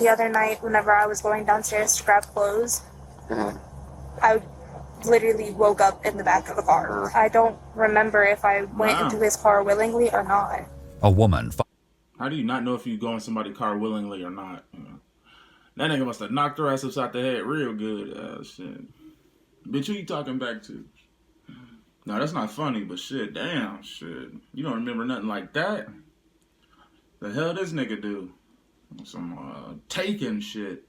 the other night, whenever I was going downstairs to grab clothes, I literally woke up in the back of the car. I don't remember if I went into his car willingly or not. A woman. How do you not know if you go in somebody's car willingly or not? You know? That nigga must have knocked her ass upside the head real good. Shit. Bitch, who you talking back to? No, that's not funny, but shit, damn, shit. You don't remember nothing like that? The hell this nigga do? Some taking shit.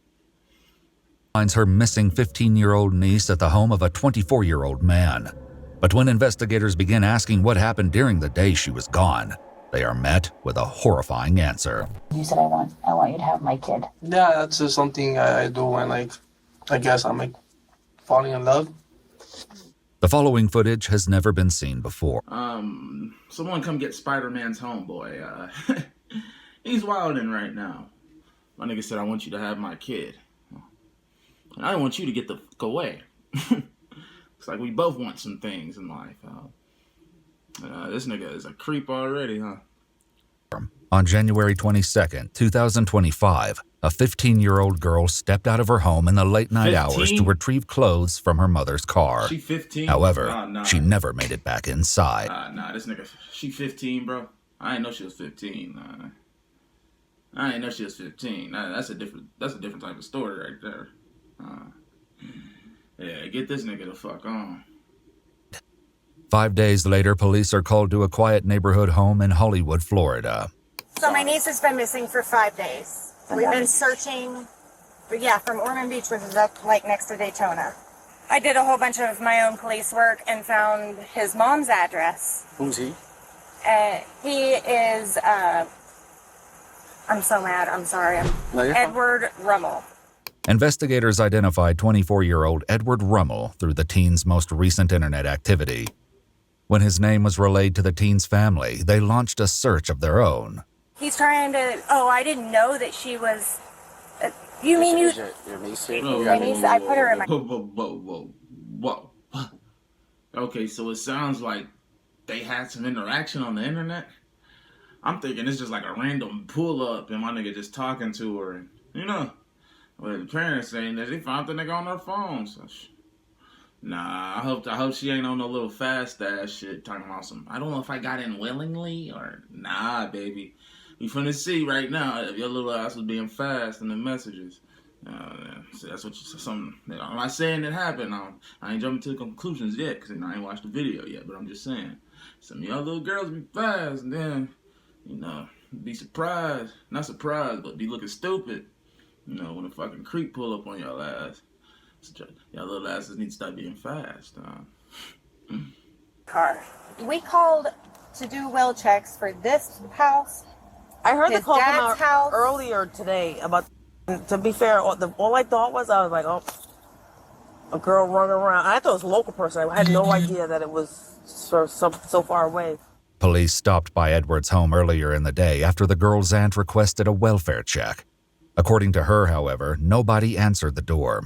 Finds her missing 15-year-old niece at the home of a 24-year-old man. But when investigators begin asking what happened during the day she was gone, they are met with a horrifying answer. You said I want you to have my kid. Yeah, that's just something I do when, like, I guess I'm, like, falling in love. The following footage has never been seen before. Someone come get Spider-Man's homeboy. He's wilding right now. My nigga said, I want you to have my kid. And I don't want you to get the fuck away. It's like we both want some things in life. This nigga is a creep already, huh? On January 22nd, 2025, a 15-year-old girl stepped out of her home in the late-night hours to retrieve clothes from her mother's car. She 15? However, she never made it back inside. Nah, this nigga, she 15, bro. I didn't know she was 15. I didn't know she was 15. That's a different type of story right there. Yeah, get this nigga the fuck on. 5 days later, police are called to a quiet neighborhood home in Hollywood, Florida. So my niece has been missing for 5 days. We've been searching, from Ormond Beach, which is up like next to Daytona. I did a whole bunch of my own police work and found his mom's address. Who's he? He is, I'm so mad, I'm sorry. Edward Rummel. Investigators identified 24-year-old Edward Rummel through the teen's most recent internet activity. When his name was relayed to the teen's family, they launched a search of their own. He's trying to, I didn't know that she was, you mean you? Your niece? My niece, I put her in my... Whoa. Okay, so it sounds like they had some interaction on the internet. I'm thinking it's just like a random pull-up and my nigga just talking to her. And, well, the parents saying that they found the nigga on their phone. So nah, I hope she ain't on no little fast ass shit talking about some. I don't know if I got in willingly or nah, baby. We finna see right now if your little ass was being fast in the messages. So that's what I'm not saying it happened. I ain't jumping to conclusions yet because I ain't watched the video yet. But I'm just saying some of y'all little girls be fast and then be surprised, not surprised, but be looking stupid. When a fucking creep pull up on y'all ass. Y'all little asses need to stop being fast. Car. We called to do well checks for this house. I heard the call come out house. earlier today about, to be fair, all I thought was, I was like, oh, a girl running around. I thought it was a local person. I had no idea that it was so far away. Police stopped by Edward's home earlier in the day after the girl's aunt requested a welfare check. According to her, however, nobody answered the door.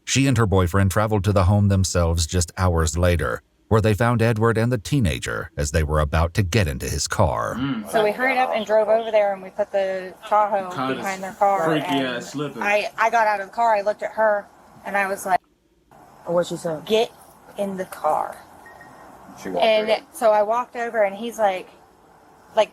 She and her boyfriend traveled to the home themselves just hours later, where they found Edward and the teenager as they were about to get into his car. So we hurried up and drove over there and we put the Tahoe behind their car. Freaky ass slipping. I got out of the car, I looked at her, and I was like, What'd she say? get in the car. And so I walked over and he's like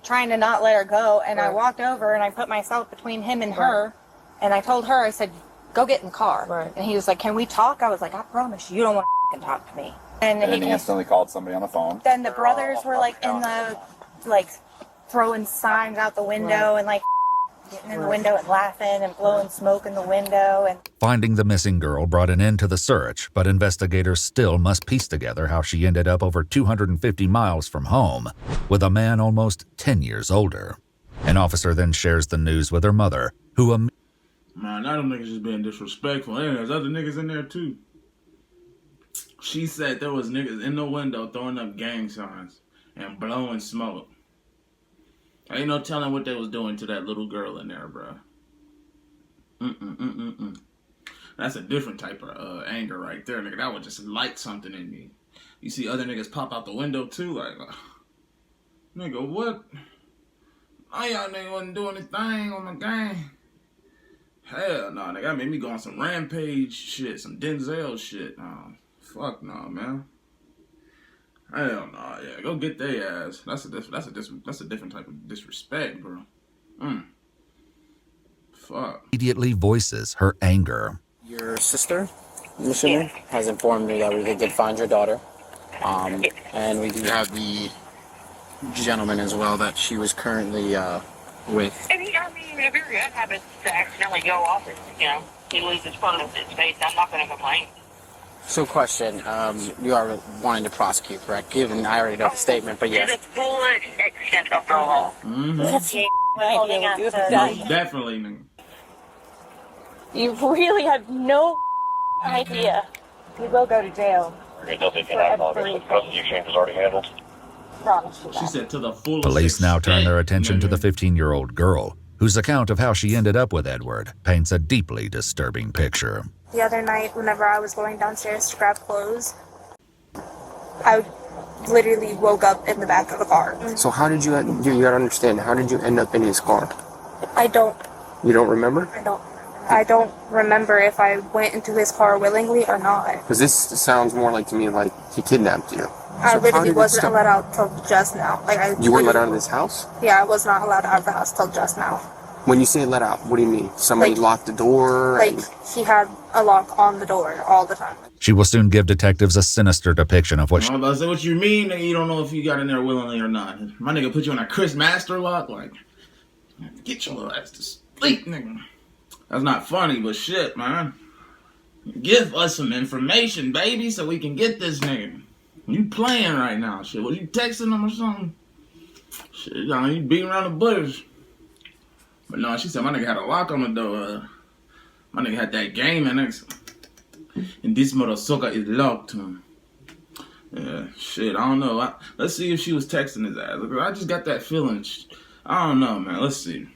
trying to not let her go. And I walked over and I put myself between him and her. And I told her, I said, go get in the car. Right. And he was like, can we talk? I was like, I promise you don't want to talk to me. And he instantly called somebody on the phone. Then the brothers were in the, throwing signs out the window and getting in the window and laughing and blowing smoke in the window. And Finding the missing girl brought an end to the search, but investigators still must piece together how she ended up over 250 miles from home with a man almost 10 years older. An officer then shares the news with her mother, who Man, now them niggas just being disrespectful. And there's other niggas in there too. She said there was niggas in the window throwing up gang signs and blowing smoke. Ain't no telling what they was doing to that little girl in there, bro. That's a different type of anger right there, nigga. That would just light something in me. You see other niggas pop out the window too, like, nigga, what? Y'all nigga wasn't doing a thing on the gang. Hell no, nigga. That made me go on some Rampage shit, some Denzel shit. Fuck no, man. Hell no, yeah. Go get their ass. That's a different type of disrespect, bro. Fuck. Immediately voices her anger. Your sister, I'm assuming, has informed me that we did find your daughter. And we do have the gentleman as well that she was currently with. I mean, if your gut happens to accidentally go off, he loses his phone in space, I'm not going to complain. So question, you are wanting to prosecute, correct? Given I already know the statement, but yes. To the full extent of the law. That's Holding on to Most definitely, nigga. You really have no idea. You will go to jail. Custody exchange is already handled. Promise you She that. said to the fullest Police now turn their extent, attention to the nigga. 15-year-old girl, whose account of how she ended up with Edward paints a deeply disturbing picture. The other night, whenever I was going downstairs to grab clothes, I literally woke up in the back of the car. So how did you gotta understand, how did you end up in his car? I don't You don't remember? remember if I went into his car willingly or not. Because this sounds more like to me like he kidnapped you. I So how literally did it wasn't start? let out till just now. You weren't let out of this house? Yeah, I was not allowed out of the house till just now. When you say let out, what do you mean? Somebody Like- locked the door? Like, he had a lock on the door all the time. She will soon give detectives a sinister depiction of what I'm about to say, what you mean, nigga? You don't know if you got in there willingly or not. My nigga put you on a Chris Master lock? Like, get your little ass to sleep, nigga. That's not funny, but shit, man. Give us some information, baby, so we can get this nigga. You playing right now, shit. Was you texting him or something? Shit, you beating around the bush. But no, she said my nigga had a lock on the door. My nigga had that game and this motherfucker is locked. Yeah, shit, I don't know. Let's see if she was texting his ass. I just got that feeling. I don't know, man. Let's see.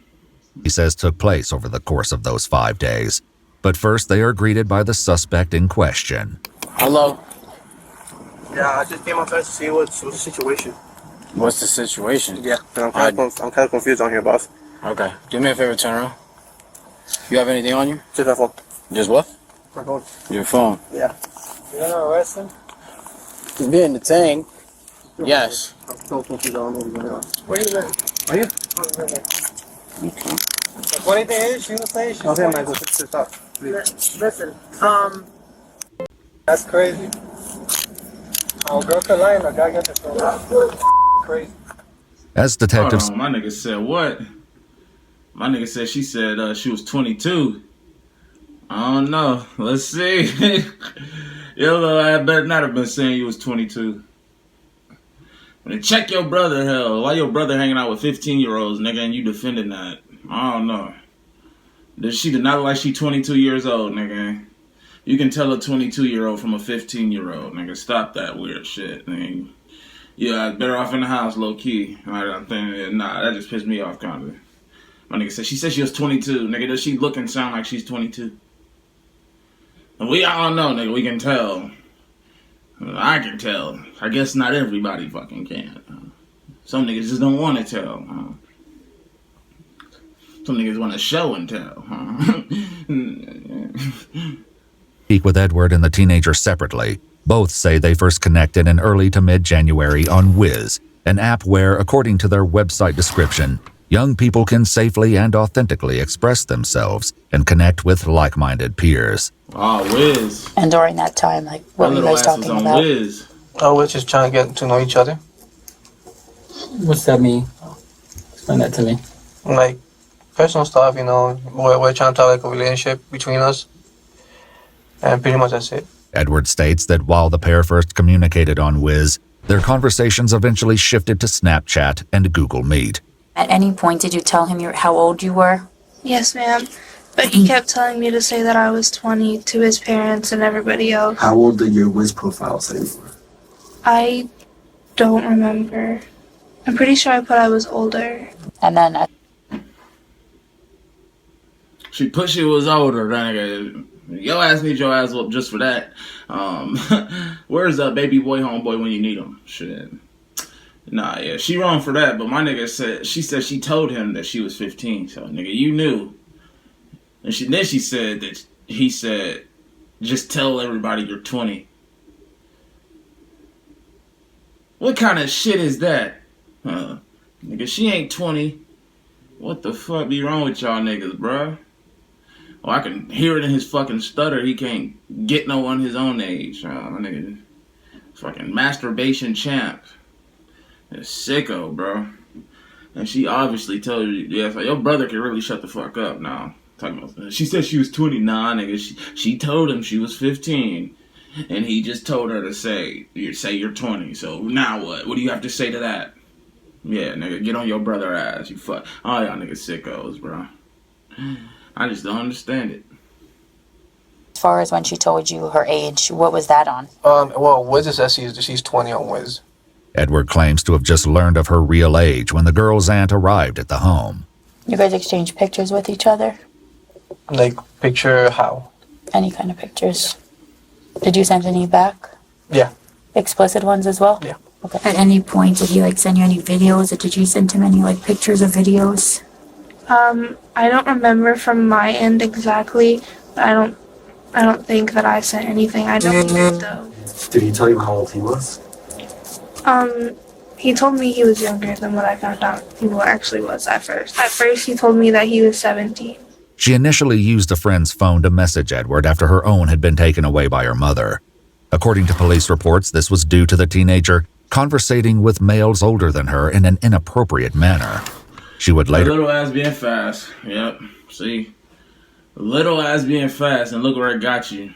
he says took place over the course of those 5 days. But first, they are greeted by the suspect in question. Hello, Yeah, I just came outside to see what's the situation. what's the situation? Yeah, I'm kind of confused on here, boss. Okay, do me a favor, turn around. You have anything on you? Just my phone. Just what? My phone. Your phone. Yeah. You gonna arrest him? He's being detained. Yes. I'm so confused on what's going on. Where you at? Are you? Okay. The funny thing is, she was saying she's Okay, Michael, fix this up. Please. Listen, that's crazy. Oh, girl could lie and a guy got the phone. Crazy. As detectives Hold on, my nigga said what? My nigga said she said she was 22. I don't know. Let's see. Yo, little ass better not have been saying you was 22. Then check your brother, hell. Why your brother hanging out with 15-year-olds, nigga, and you defending that? I don't know. She did not look like she 22 years old, nigga. You can tell a 22-year-old from a 15-year-old, nigga. Stop that weird shit, nigga. Yeah, better off in the house, low key. I'm thinking, nah, that just pissed me off, kind of. My nigga said she was 22, nigga. Does she look and sound like she's 22? And we all know, nigga. We can tell. I can tell. I guess not everybody fucking can. Some niggas just don't want to tell. Some niggas want to show and tell. speak with Edward and the teenager separately. Both say they first connected in early to mid-January on Wiz, an app where, according to their website description, young people can safely and authentically express themselves and connect with like-minded peers. Oh, Wiz. And during that time, like, what were you guys talking on about? Wiz. Oh, we're just trying to get to know each other. What's that mean? Explain that to me. Like, personal stuff, you know. We're trying to have like a relationship between us. And pretty much that's it. Edward states that while the pair first communicated on Wiz, their conversations eventually shifted to Snapchat and Google Meet. At any point, did you tell him how old you were? Yes, ma'am. But he kept telling me to say that I was 20 to his parents and everybody else. How old did your Wiz profile say you were? I don't remember. I'm pretty sure I put I was older. And then She put she was older, that nigga. Yo ass need your ass up just for that. Where's that baby boy homeboy when you need him? Shit. Nah, yeah, she wrong for that, but my nigga said she told him that she was 15, so nigga, you knew. And then she said that he said, just tell everybody you're 20. What kind of shit is that? Nigga, she ain't 20. What the fuck be wrong with y'all niggas, bruh? Oh, I can hear it in his fucking stutter. He can't get no one his own age. My nigga, fucking masturbation champ. Sicko, bro. And she obviously told you, yeah, it's like, your brother can really shut the fuck up now. Talking about, she said she was 20. Nah, nigga, she told him she was 15. And he just told her to say you're 20. So now what? What do you have to say to that? Yeah, nigga, get on your brother ass. You fuck. Oh, y'all niggas sickos, bro. I just don't understand it. As far as when she told you her age, what was that on? Well, Wiz says she's 20 on Wiz. Edward claims to have just learned of her real age when the girl's aunt arrived at the home. You guys exchanged pictures with each other? Like, picture how? Any kind of pictures. Did you send any back? Yeah. Explicit ones as well? Yeah. Okay. At any point, did he send you any videos, or did you send him any pictures or videos? I don't remember from my end exactly. I don't think that I sent anything. I don't think though. Did he tell you how old he was? He told me he was younger than what I found out he actually was at first. At first, he told me that he was 17. She initially used a friend's phone to message Edward after her own had been taken away by her mother. According to police reports, this was due to the teenager conversating with males older than her in an inappropriate manner. She would later... Little ass being fast. Yep. See? Little ass being fast, and look where it got you.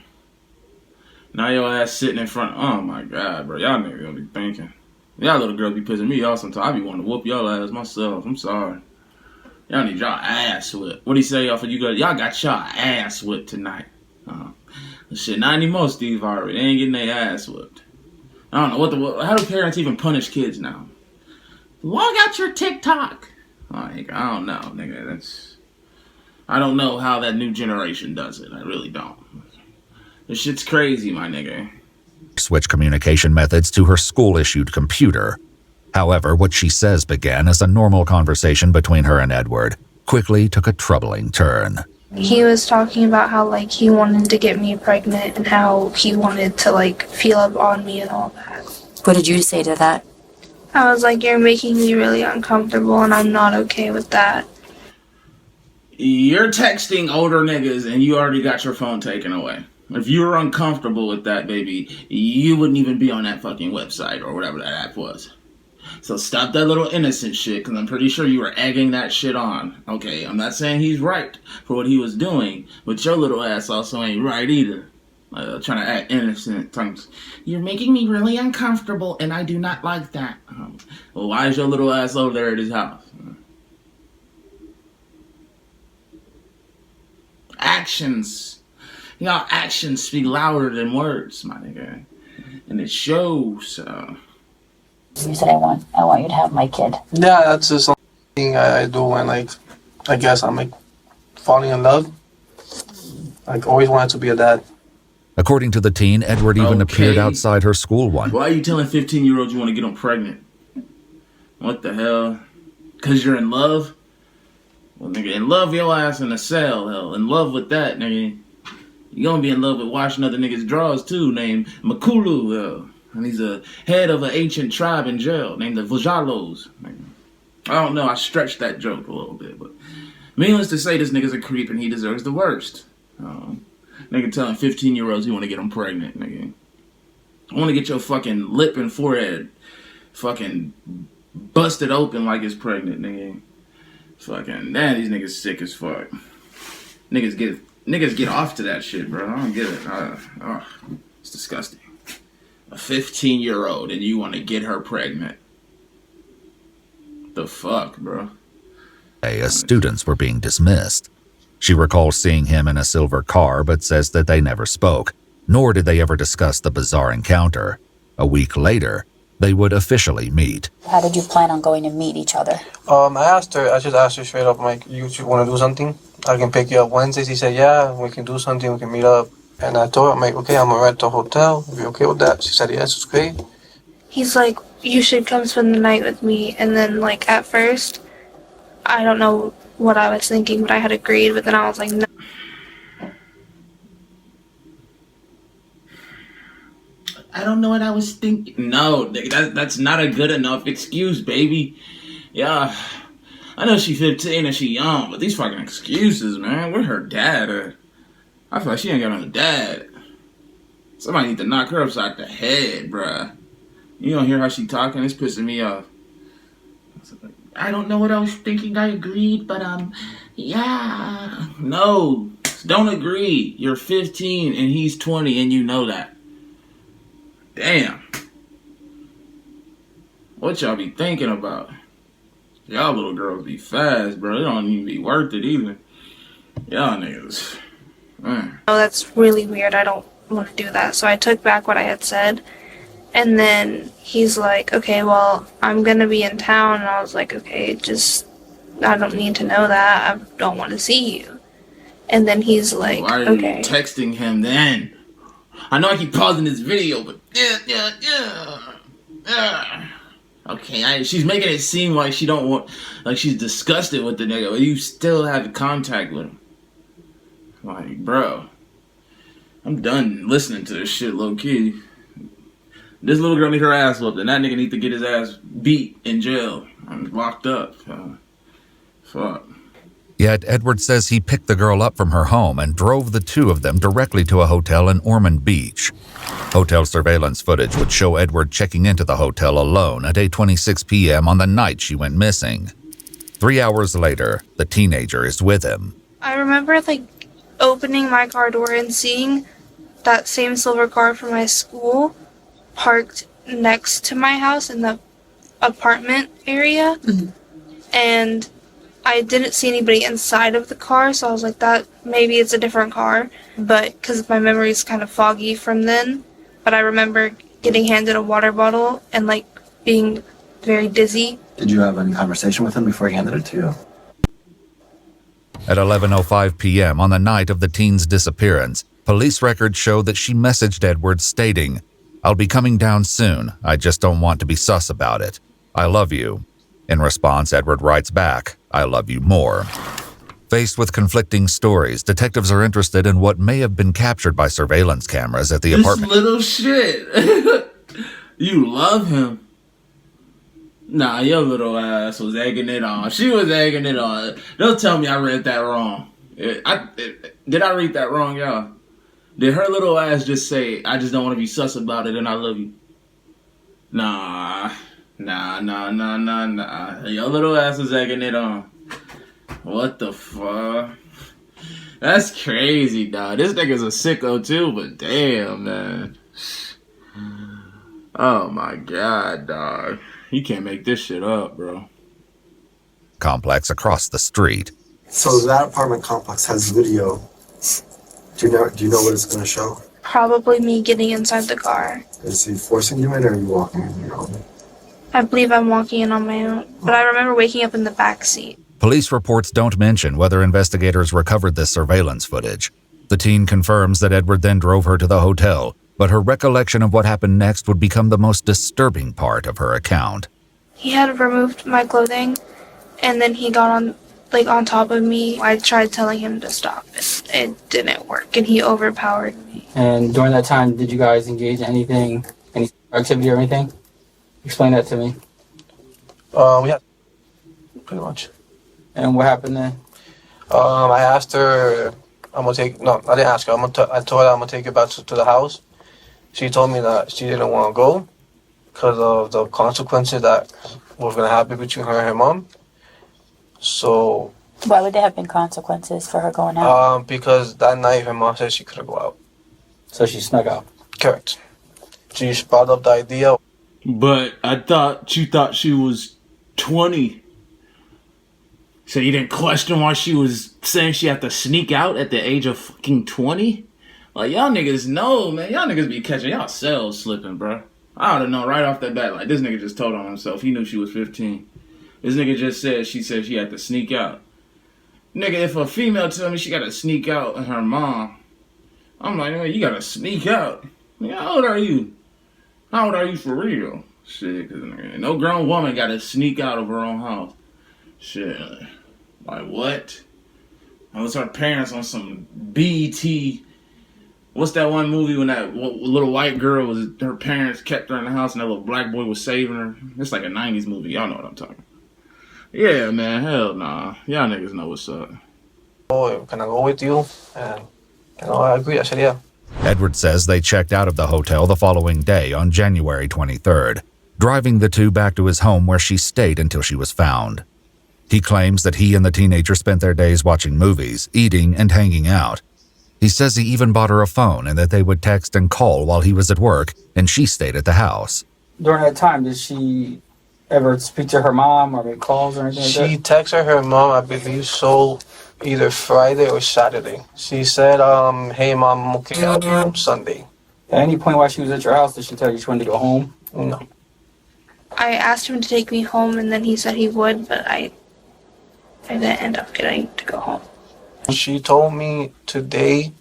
Now your ass sitting in front. Oh my God, bro. Y'all niggas gonna be thinking. Y'all little girls be pissing me off sometimes. I be wanting to whoop y'all ass myself. I'm sorry. Y'all need y'all ass whipped. What do you say, y'all? Y'all got y'all ass whipped tonight. Shit, not anymore, Steve Harvey. They ain't getting their ass whipped. I don't know how do parents even punish kids now? Log out your TikTok. I don't know, nigga. I don't know how that new generation does it. I really don't. This shit's crazy, my nigga. Switch communication methods to her school-issued computer. However, what she says began as a normal conversation between her and Edward quickly took a troubling turn. He was talking about how he wanted to get me pregnant and how he wanted to feel up on me and all that. What did you say to that? I was like, you're making me really uncomfortable and I'm not okay with that. You're texting older niggas and you already got your phone taken away. If you were uncomfortable with that, baby, you wouldn't even be on that fucking website or whatever that app was. So stop that little innocent shit, because I'm pretty sure you were egging that shit on. Okay, I'm not saying he's right for what he was doing, but your little ass also ain't right either. Trying to act innocent. You're making me really uncomfortable, and I do not like that. Well, why is your little ass over there at his house? Actions. Y'all actions speak louder than words, my nigga. And it shows. You said I want you to have my kid. Yeah, that's just something I do when I guess I'm falling in love. Always wanted to be a dad. According to the teen, Edward even appeared outside her school one. Why are you telling 15-year-olds you want to get them pregnant? What the hell? Because you're in love? Well, nigga, in love your ass in a cell, hell. In love with that, nigga. You're gonna be in love with washing other niggas' drawers, too, named Makulu, hell. And he's a head of an ancient tribe in jail named the Vojalos. I don't know, I stretched that joke a little bit, but meaningless to say this nigga's a creep and he deserves the worst. Nigga telling 15-year-olds you want to get them pregnant, nigga. I want to get your fucking lip and forehead fucking busted open like it's pregnant, nigga. Fucking, man, these niggas sick as fuck. Niggas get off to that shit, bro. I don't get it. It's disgusting. A 15-year-old and you want to get her pregnant. The fuck, bro? As students were being dismissed. She recalls seeing him in a silver car, but says that they never spoke, nor did they ever discuss the bizarre encounter. A week later, they would officially meet. How did you plan on going to meet each other? I just asked her straight up, you want to do something? I can pick you up Wednesdays. He said, yeah, we can do something, we can meet up. And I told her, okay, I'm going to rent a hotel. Are you okay with that? She said, yes, it's great. He's like, you should come spend the night with me. And then, at first, I don't know what I was thinking, but I had agreed. But then I was like, no. I don't know what I was thinking. No, that's not a good enough excuse, baby. Yeah, I know she's 15 and she young, but these fucking excuses, man. Where her dad at? I feel like she ain't got no dad. Somebody need to knock her upside the head, bruh. You don't hear how she talking? It's pissing me off. I don't know what I was thinking. I agreed, but yeah. No, don't agree. You're 15 and he's 20 and you know that. Damn. What y'all be thinking about? Y'all little girls be fast, bro. It don't even be worth it either. Y'all niggas. Man. Oh, that's really weird. I don't want to do that. So I took back what I had said. And then he's like, okay, well, I'm going to be in town. And I was like, okay, I don't need to know that. I don't want to see you. And then he's like, why are okay. you texting him then? I know I keep pausing this video, but yeah. Okay, she's making it seem like she don't want, like she's disgusted with the nigga, but you still have contact with him. Like, bro, I'm done listening to this shit low key. This little girl need her ass whooped, and that nigga need to get his ass beat in jail. I'm locked up. Fuck. Yet Edward says he picked the girl up from her home and drove the two of them directly to a hotel in Ormond Beach. Hotel surveillance footage would show Edward checking into the hotel alone at 8:26 p.m. on the night she went missing. 3 hours later, the teenager is with him. I remember, opening my car door and seeing that same silver car from my school parked next to my house in the apartment area. Mm-hmm. And I didn't see anybody inside of the car, so I was like, that maybe it's a different car, but because my memory is kind of foggy from then. But I remember getting handed a water bottle and being very dizzy. Did you have any conversation with him before he handed it to you? At 11:05 p.m. on the night of the teen's disappearance, police records show that she messaged Edward stating, "I'll be coming down soon. I just don't want to be sus about it. I love you." In response, Edward writes back, "I love you more." Faced with conflicting stories, detectives are interested in what may have been captured by surveillance cameras at the apartment. This little shit. You love him. Nah, your little ass was egging it on. She was egging it on. Don't tell me I read that wrong. Did I read that wrong, y'all? Did her little ass just say, "I just don't want to be sus about it and I love you"? Nah. Your little ass was egging it on. What the fuck? That's crazy, dog. This nigga's a sicko too, but damn, man. Oh my god, dog. You can't make this shit up, bro. Complex across the street. So that apartment complex has video. Do you know what it's going to show? Probably me getting inside the car. Is he forcing you in, or are you walking in your own? I believe I'm walking in on my own, but I remember waking up in the back seat. Police reports don't mention whether investigators recovered this surveillance footage. The teen confirms that Edward then drove her to the hotel, but her recollection of what happened next would become the most disturbing part of her account. He had removed my clothing, and then he got on top of me. I tried telling him to stop, and it didn't work, and he overpowered me. And during that time, did you guys engage in anything, any activity or anything? Explain that to me. We had pretty much. And what happened then? I asked her, I didn't ask her. I told her I'm gonna take her back to the house. She told me that she didn't want to go because of the consequences that was gonna happen between her and her mom. So. Why would there have been consequences for her going out? Because that night her mom said she couldn't go out. So she snuck out. Correct. She brought up the idea. But I thought you thought she was 20. So you didn't question why she was saying she had to sneak out at the age of fucking 20? Like, y'all niggas know, man. Y'all niggas be catching y'all selves slipping, bro. I oughta know right off the bat. Like, this nigga just told on himself. He knew she was 15. This nigga just said she had to sneak out. Nigga, if a female tell me she gotta sneak out and her mom, I'm like, man, you gotta sneak out. Nigga, how old are you? How old are you for real? Shit, cause no grown woman gotta sneak out of her own house. Shit. Like what? Unless her parents on some BET What's that one movie when that little white girl was, her parents kept her in the house and that little black boy was saving her? It's like a 90s movie. Y'all know what I'm talking about. Yeah, man. Hell nah. Y'all niggas know what's up. Oh, can I go with you? And, I agree. I said, yeah. Edward says they checked out of the hotel the following day on January 23rd, driving the two back to his home where she stayed until she was found. He claims that he and the teenager spent their days watching movies, eating, and hanging out. He says he even bought her a phone and that they would text and call while he was at work and she stayed at the house. During that time, did she ever speak to her mom or make calls or anything like that? She texted her mom, I believe so, either Friday or Saturday. She said, hey mom, I'm okay, I'll be home Sunday. At any point while she was at your house, did she tell you she wanted to go home? No. I asked him to take me home, and then he said he would, but I didn't end up getting to go home. She told me today,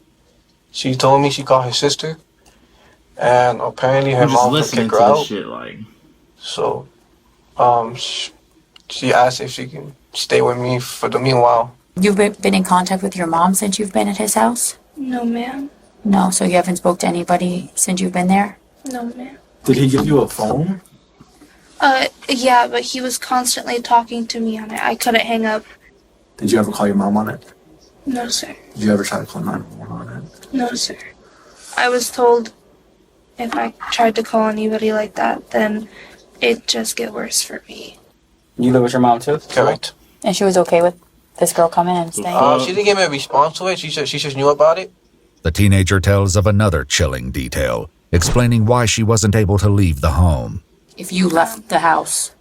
she told me she called her sister, and apparently her mom would kick her out. Shit, like. So, she asked if she can stay with me for the meanwhile. You've been in contact with your mom since you've been at his house? No, ma'am. No, so you haven't spoke to anybody since you've been there? No, ma'am. Did he give you a phone? Yeah, but he was constantly talking to me on it. I couldn't hang up. Did you ever call your mom on it? No, sir. Did you ever try to call 911 on it? No, sir. I was told if I tried to call anybody like that, then it'd just get worse for me. You live with your mom too? Correct. And she was okay with this girl coming and staying? She didn't give me a response to it. She said she just knew about it. The teenager tells of another chilling detail, explaining why she wasn't able to leave the home. If you left the house,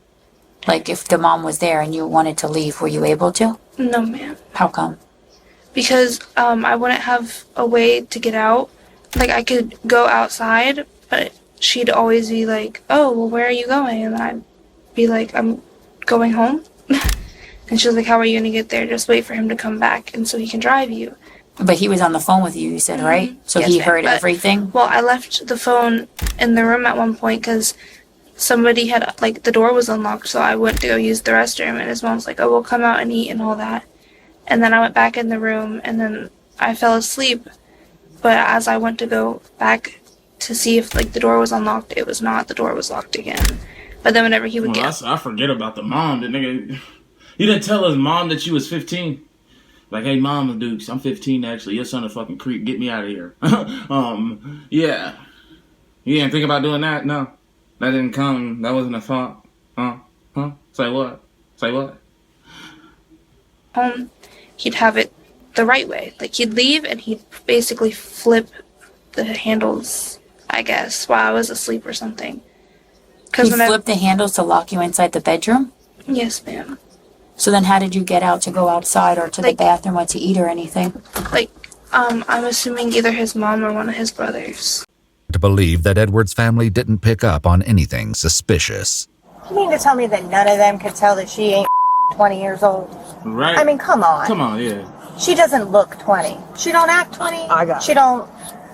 like if the mom was there and you wanted to leave, were you able to? No, ma'am. How come? Because I wouldn't have a way to get out. Like, I could go outside, but she'd always be like, oh, well, where are you going? And then I'd be like, I'm going home. And she was like, how are you going to get there? Just wait for him to come back and so he can drive you. But he was on the phone with you, you said, right? So Yes, he ma'am, heard but- everything? Well, I left the phone in the room at one point because somebody had, like, the door was unlocked, so I went to go use the restroom, and his mom's like, oh, we'll come out and eat and all that. And then I went back in the room, and then I fell asleep. But as I went to go back to see if, like, the door was unlocked, it was not. The door was locked again. But then whenever he would I forget about the mom. The nigga, you didn't tell his mom that you was 15. Like, hey, mom, dude, I'm 15 actually. Your son a fucking creep. Get me out of here. Yeah. You didn't think about doing that? No. That didn't come. That wasn't a thought. Huh? Say what? Say what? home, he'd have it the right way. Like, he'd leave and he'd basically flip the handles, I guess, while I was asleep or something. He flipped the handles to lock you inside the bedroom? Yes, ma'am. So then how did you get out to go outside or to the bathroom or to eat or anything? Like, I'm assuming either his mom or one of his brothers. To believe that Edward's family didn't pick up on anything suspicious. You mean to tell me that none of them could tell that she ain't 20 years old? Right. I mean, come on. Come on, yeah. She doesn't look 20. She don't act 20. She don't.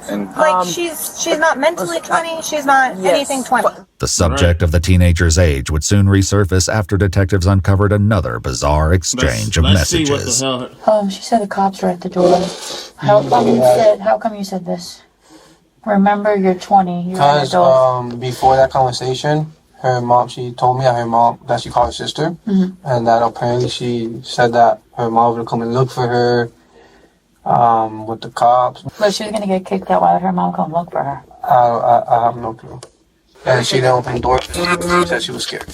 And she's not mentally 20. She's not anything 20. The subject of the teenager's age would soon resurface after detectives uncovered another bizarre exchange of messages. She said the cops are at the door. How come you said this? Remember, you're 20. You're an Because adult. before that conversation, her mom, she told me that she called her sister, and that apparently she said that her mom would come and look for her with the cops. But she was going to get kicked out. Why would her mom come look for her? I have no clue. And she didn't open the door. She said she was scared.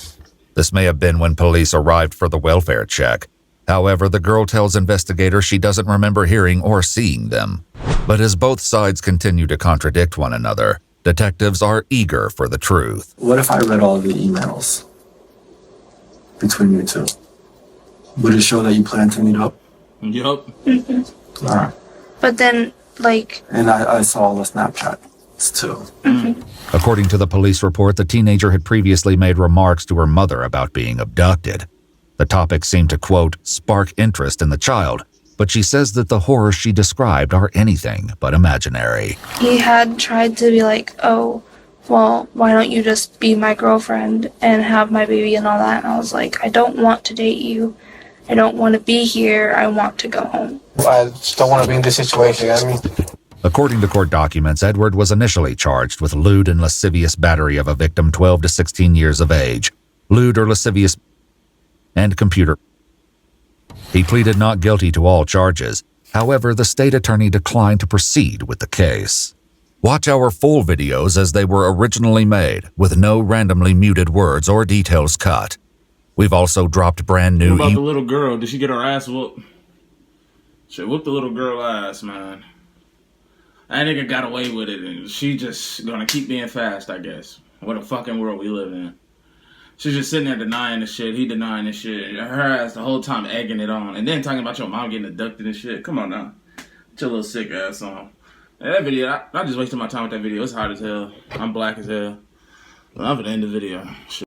This may have been when police arrived for the welfare check. However, the girl tells investigators she doesn't remember hearing or seeing them. But as both sides continue to contradict one another, detectives are eager for the truth. What if I read all the emails between you two? Would it show that you plan to meet up? Yup. Alright. But then, like... And I saw all the Snapchats too. According to the police report, the teenager had previously made remarks to her mother about being abducted. The topic seemed to, quote, spark interest in the child, but she says that the horrors she described are anything but imaginary. He had tried to be like, oh, well, why don't you just be my girlfriend and have my baby and all that? And I was like, I don't want to date you. I don't want to be here. I want to go home. I just don't want to be in this situation, you know what I mean? According to court documents, Edward was initially charged with lewd and lascivious battery of a victim 12 to 16 years of age, lewd or lascivious, and computer. He pleaded not guilty to all charges. However, the state attorney declined to proceed with the case. Watch our full videos as they were originally made, with no randomly muted words or details cut. We've also dropped brand new. What about the little girl? Did she get her ass whooped? She whooped the little girl ass, man. That nigga got away with it, and she just gonna keep being fast, I guess. What a fucking world we live in. She's just sitting there denying the shit. He denying the shit. Her ass the whole time egging it on, and then talking about your mom getting abducted and shit. Come on now, get your little sick ass on. And that video, I just wasted my time with that video. It's hot as hell. I'm black as hell. I'm gonna end the video. Shit.